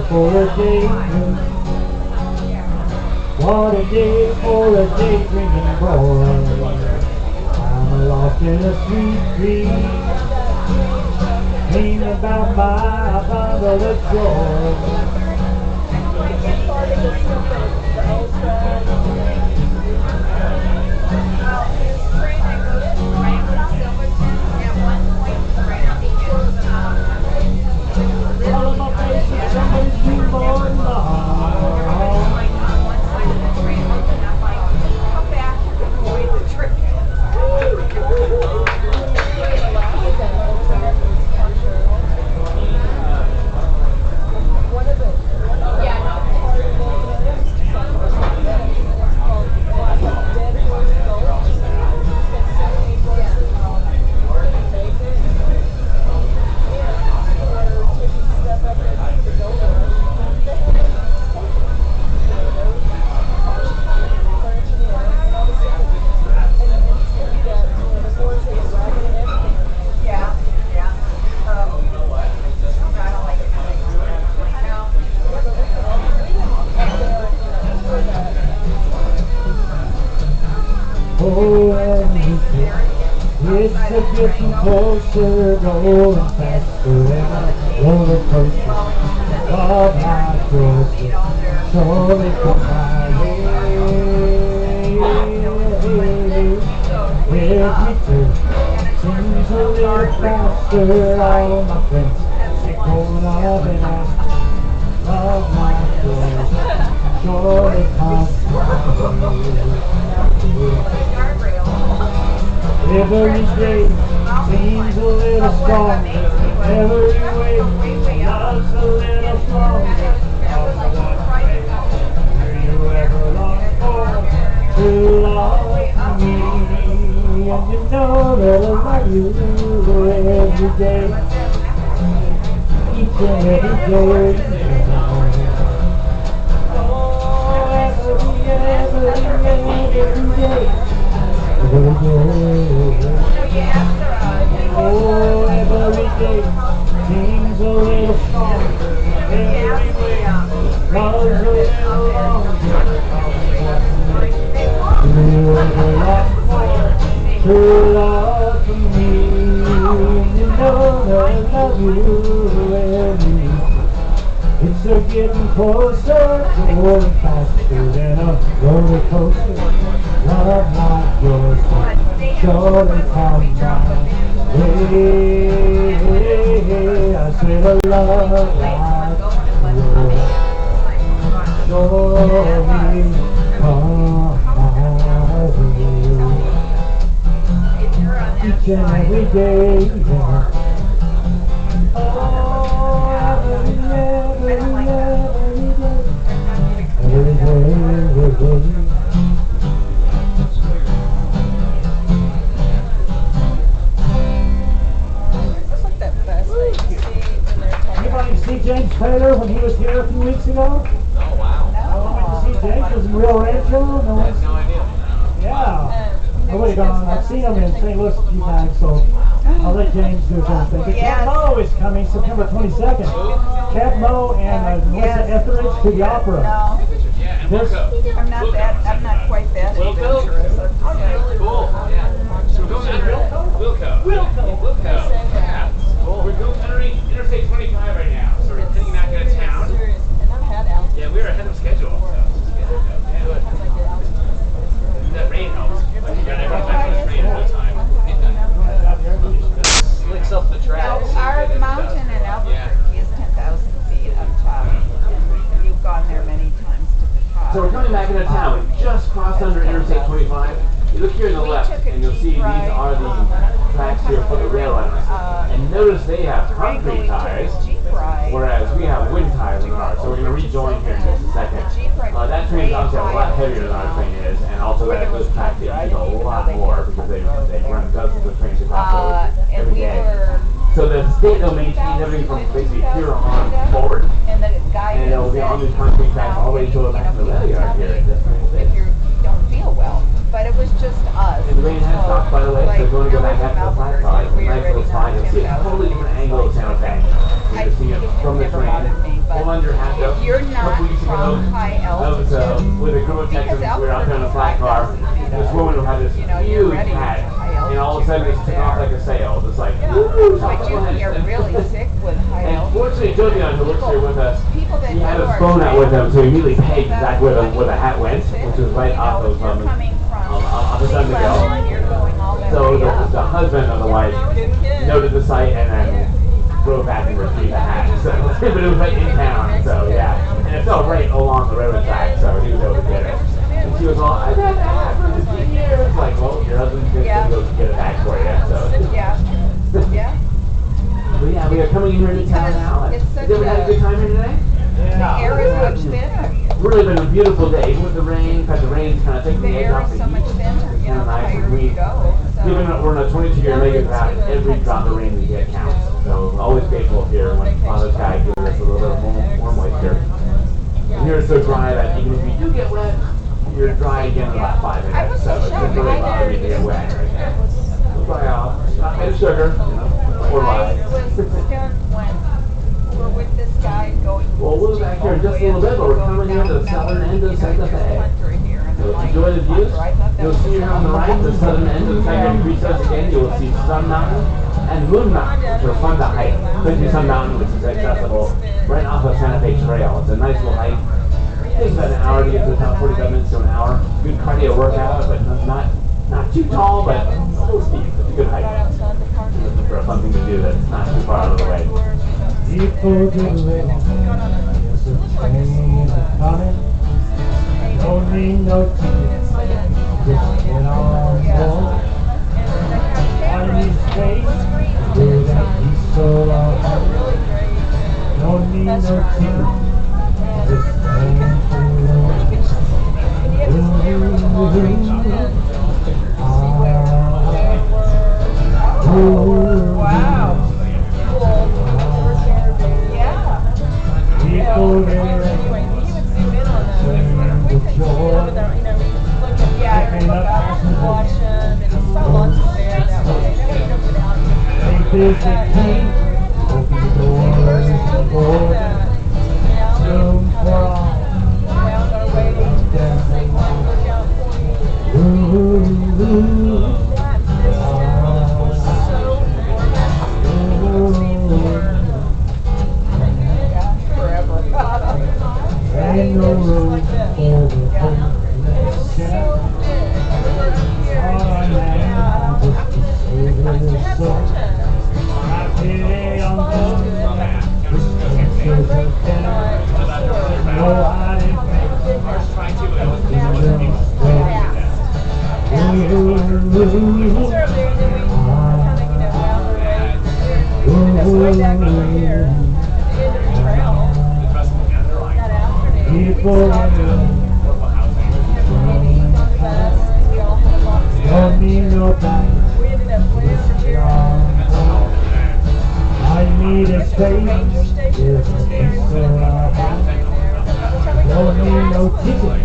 for a daydream. What a day for a daydreaming boy. I'm lost in a sweet dream, dream about my bundle of joy. All of my faces, somebody's newborn love. Oh, it's a getting closer, going faster than a roller coaster. All my girls surely come my way. Every day seems a little faster. All my friends they going up and ask, love my girls surely come my way. Every day seems a little stronger. Every way love's a little stronger. Do you ever long for true love me? And you know that I love you every day, each and every day. Oh, every day. Oh, every day seems a little stronger. Every way love's a little longer. Do you ever long for true love from me? You know that I love you every. It's a getting closer, going faster than a roller coaster. Love like yours, surely come my way. I said a love like yours, surely come my way. Each and every day, oh, every day, every day. See James Taylor when he was here a few weeks ago? Oh, wow. No one went to see James. Was in Rio Rancho? No I had no idea. Yeah. Nobody gone. I've seen him in St. Louis a few times, so I'll let James do his own thing. But Cat Mo is coming September 22nd. Cat Mo and Melissa Etheridge to the opera. No. Yeah, and Wilco. I'm not quite that Wilco? adventurous. Cool. Yeah. So we're going to Wilco. Yeah. Cool. We're going entering Interstate 25 right now. So we're heading back out of town. Yeah, we were ahead of schedule. So yeah. That rain helps. Like you got everyone back on the train at the time. Slicks up the tracks. Our mountain in Albuquerque is 10,000 feet up top. And you've gone there many times to the top. So we're coming back into town. We just crossed under Interstate 25. You look here on the left, and you'll see these are the tracks here for the rail runners. And notice they have concrete tires, whereas we have wind tires on ours. So we're going to rejoin here in just a second. That train is obviously a lot heavier than our train is, and also that those tracks get used a lot more because they run dozens of trains across the road every day. So the state will maintain everything from basically here on forward, and it'll be on these concrete tracks all the way to back to the rail yard here. If you don't feel well. But it was just us. And the rain has stopped, by the way, so we're going to go back after the flat car. It's a nice little spot. You'll see a totally different angle of Santa Fe. You can see it from the train. Well, under half But you can get really sick with high And altitude. fortunately, Jovian, who works here with us, People that he had do his our phone out with him, so he immediately pegged exactly where the hat went, That's it. which was right You off know, of if you're coming from off the sea side of the level hill. and you're going all that So way up. the husband of the wife noted the site and then drove back and retrieved the hat. So, but it was right in town, so yeah. And it fell right along the railroad track, so he was able to get it. And she was all, I've had that hat for 15 years. Like, well, your husband's going to go get it back for you. So. Yeah. Yeah. But yeah, we are coming in here to town now. It's such Did we have a good time here today? The air is much thinner. It's really been a beautiful day, even with the rain. In fact, the rain's kind of taking The the edge air off is the so much heat. thinner, you know, the Nice. higher you go. Even though we're in a 22-year mega drought, every drop of rain we get counts. So we're always grateful here when Father Sky gives us a little bit of more moisture. And here it's so dry that even if you do get wet, you're dry again in about 5 minutes. So it doesn't really bother me to get wet right now. We'll dry off. Not made of sugar, you know, or I lye. was stunned when we're with this guy going. Well, we'll be back here in just a little bit, but we're coming into the southern end of Santa Fe. So enjoy the views. You'll see here on the right, the southern end of the Santa Fe Beach again. You will see Sun Mountain and Moon Mountain, which are fun to hike. Especially Sun Mountain, which is accessible right off of Santa Fe Trail. It's a nice little hike. It takes about an hour to get to the top, 45 minutes to an hour. Good cardio workout, but not too tall, but a little steep. It's a good hike. Looking for a fun thing to do that's not too far out of the way. People do it. There's a train coming. Don't need no ticket. Just get on board. I need space. Do that he's so long. Don't need no ticket. Just hang Wow. Yeah. People there. There's a king, open the doors for room for all. Ain't no room for the homeless chap. All I have is to save his soul. People don't need nobody. I need a space. There's a piece of don't need no ticket.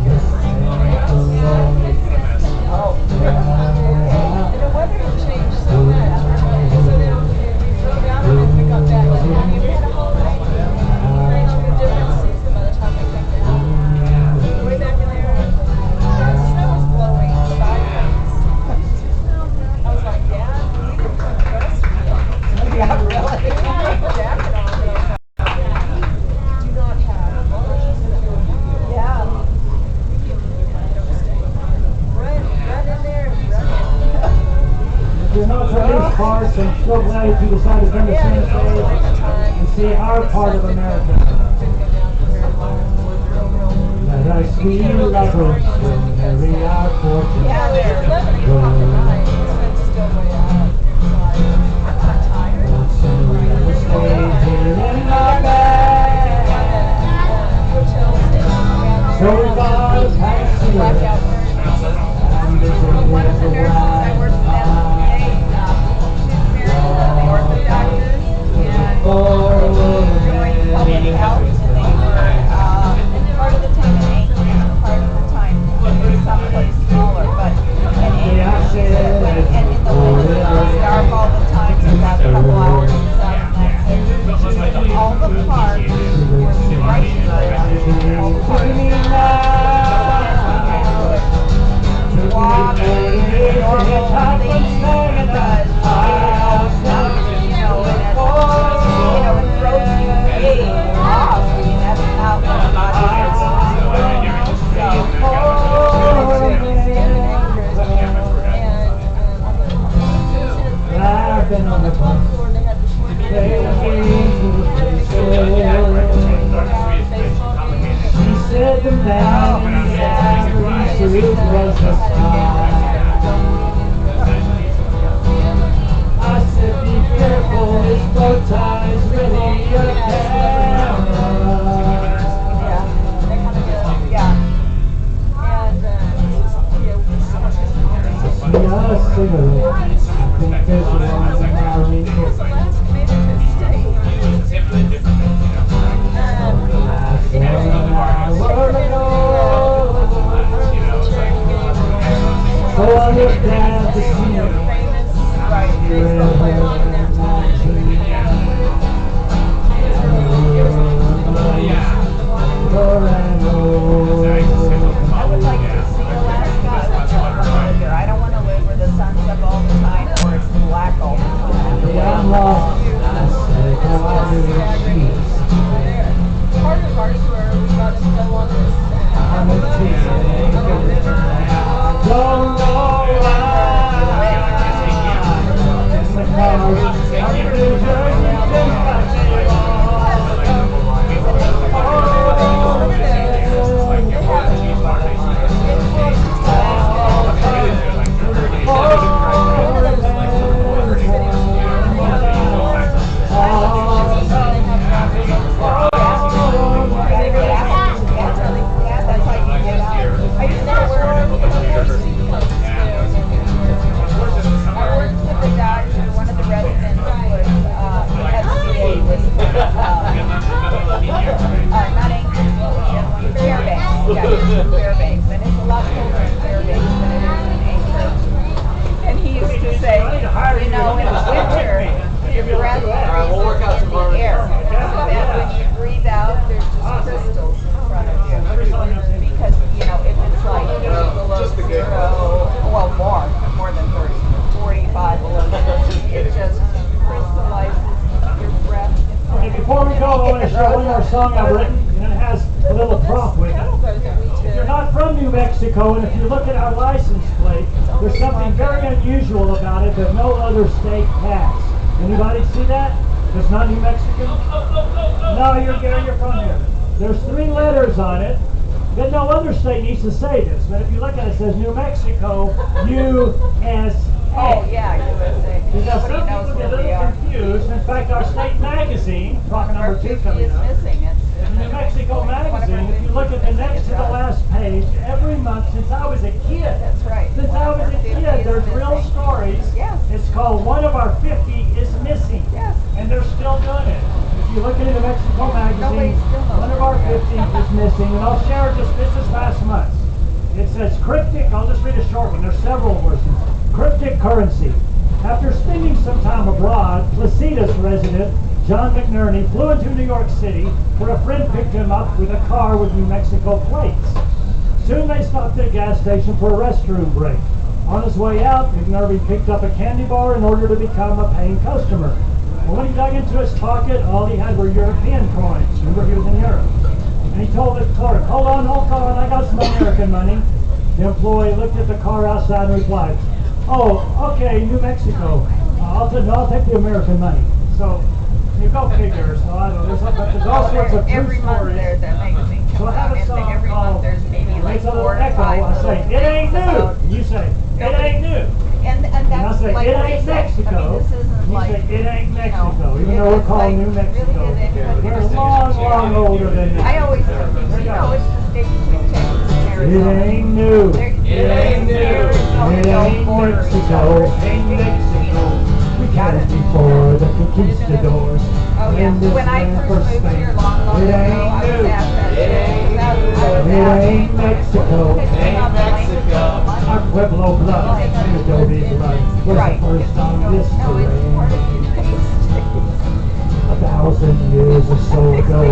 Just hang along. The weather has changed so much. So they'll pick up that. Like, have you had a holiday? Like a different season by the time we come down. Way back in there, the snow was blowing sideways. I was like, Dad, we can come to us. Yeah, really? Put a jacket on. Do not have. Yeah. Run in there and run in. If you're not from these parts, I'm so glad that you decided to come to Santa Fe and see our part of America. That I see lovers when every our fortune. Yeah, they're 11 o'clock at night, so it's still way out. I'm tired. Stay here in my bed. So we got a taxi. Blackout. And this is One of the the nurses I worked with that day, she's married to the ortho doctor, and joined public health, and they were part of the time in Aiken, part of the time someplace smaller, but in Aiken, and in the winter, it was dark all the time, so about a couple hours of sun, and that's it. All the parks were bright red, all the parks. Walk, normal things, because before we go, I want to show one more song I've written, and it has a little prompt with it. If you're not from New Mexico, and if you look at our license plate, there's something very unusual about it that no other state has. Anybody see that? It's not New Mexican? No, you're from here. There's 3 letters on it. But no other state needs to say this. But if you look at it, it says New Mexico, USA. Oh, yeah, USA. Because some Nobody knows people get a where we little are. confused. In fact, our state magazine, rock Our number 2 50 coming is up, missing. the New Mexico magazine, if you look at the next to the last page, every month since I was a kid, That's right. since I was a kid, there's real stories. Yes. It's called One of Our 50 is Missing. Yes. And they're still doing it. If you look at the New Mexico magazine, Nobody still knows one of our 50 is missing. And I'll share just this last month. It says cryptic, I'll just read a short one. There's several versions. Cryptic currency. After spending some time abroad, Placitas resident John McNerney flew into New York City where a friend picked him up with a car with New Mexico plates. Soon they stopped at a gas station for a restroom break. On his way out, McNerney picked up a candy bar in order to become a paying customer. Well, when he dug into his pocket, all he had were European coins. Remember, he was in Europe. And he told the clerk, hold on, I got some American money. The employee looked at the car outside and replied, oh, okay, New Mexico. I'll take the American money. So, you go figure. So, I don't know, there's all sorts of true Every month stories. there, that magazine So comes I have out, a and song every month called, there's maybe like it's a 4 little or echo. 5 I say, little it ain't things new. about- And you say, it ain't new. And And I that's say, like it what I ain't said. Mexico. I mean, this isn't You like, say, it ain't you know, Mexico, even it though we're is called like, New Mexico. Really, did anybody We're ever long older than that. I always tell people, you know, it's the state between Texas and It Arizona. ain't new. There ain't new. It ain't Mexico. Ain't Mexico. We got it before the conquistadors. Oh yeah, When this when I land first moved Spain. here long It ago, I ain't was new. asked that. It ain't new. It ain't Mexico. Ain't Mexico. Our Pueblo blood, the Adobe blood, was Right. the first on this No, it's part terrain. of the United States. 1,000 years or so ago,